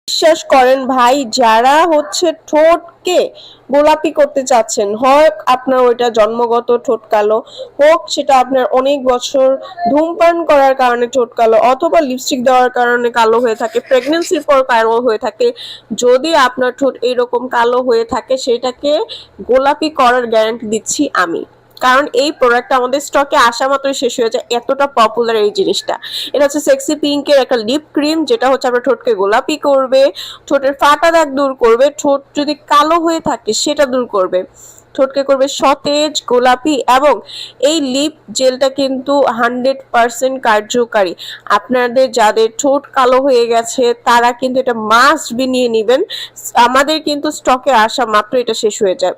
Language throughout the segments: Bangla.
বিশ্বাস করেন ভাই, যারা হচ্ছে ঠোঁটকে গোলাপি করতে চাচ্ছেন, হয় আপনার ওইটা জন্মগত ঠোঁট কালো, হোক সেটা আপনার অনেক বছর ধূমপান করার কারণে ঠোঁট কালো, অথবা লিপস্টিক দেওয়ার কারণে কালো হয়ে থাকে, প্রেগনেন্সির পর কালো হয়ে থাকে, যদি আপনার ঠোঁট এরকম কালো হয়ে থাকে সেটাকে গোলাপি করার গ্যারান্টি দিচ্ছি আমি। কারণ এই প্রোডাক্টটা আমাদের স্টকে আসা মাত্রই শেষ হয়ে যায়, এতটা পপুলার এই জিনিসটা। এটা হচ্ছে সেক্সি পিঙ্কের একটা লিপ ক্রিম, যেটা হচ্ছে আপনার ঠোঁটকে গোলাপি করবে, ঠোঁটের ফাটা দাগ দূর করবে, ঠোঁট যদি কালো হয়ে থাকে সেটা দূর করবে, ঠোঁটকে করবে সতেজ গোলাপি। এবং এই লিপ জেলটা কিন্তু 100% কার্যকারী। আপনাদের যাদের ঠোঁট কালো হয়ে গেছে তারা কিন্তু এটা মাস্ট বি নিয়ে নেবেন, আমাদের কিন্তু স্টকে আসা মাত্র এটা শেষ হয়ে যায়।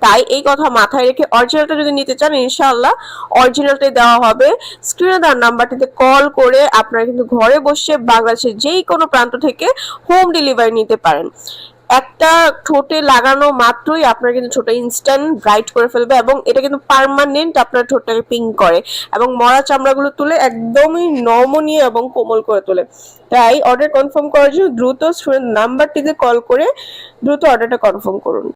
তাই এই কথা মাথায় রেখে অরিজিনালটা যদি নিতে চান, ইনশাআল্লাহ অরিজিনালটাই দেওয়া হবে। স্ক্রিনে দেওয়ার নাম্বারটিতে কল করে আপনারা কিন্তু ঘরে বসে বাংলাদেশের যেই কোনো প্রান্ত থেকে হোম ডেলিভারি নিতে পারেন। একটা ঠোঁটে লাগানো মাত্রই আপনার কিন্তু ঠোঁটে ইনস্ট্যান্ট ব্রাইট করে ফেলবে, এবং এটা কিন্তু পার্মানেন্ট আপনার ঠোঁটটাকে পিঙ্ক করে এবং মরা চামড়াগুলো তুলে একদমই নমনীয় এবং কোমল করে তোলে। তাই অর্ডার কনফার্ম করার জন্য দ্রুত স্ক্রিনের নাম্বারটিতে কল করে দ্রুত অর্ডারটা কনফার্ম করুন।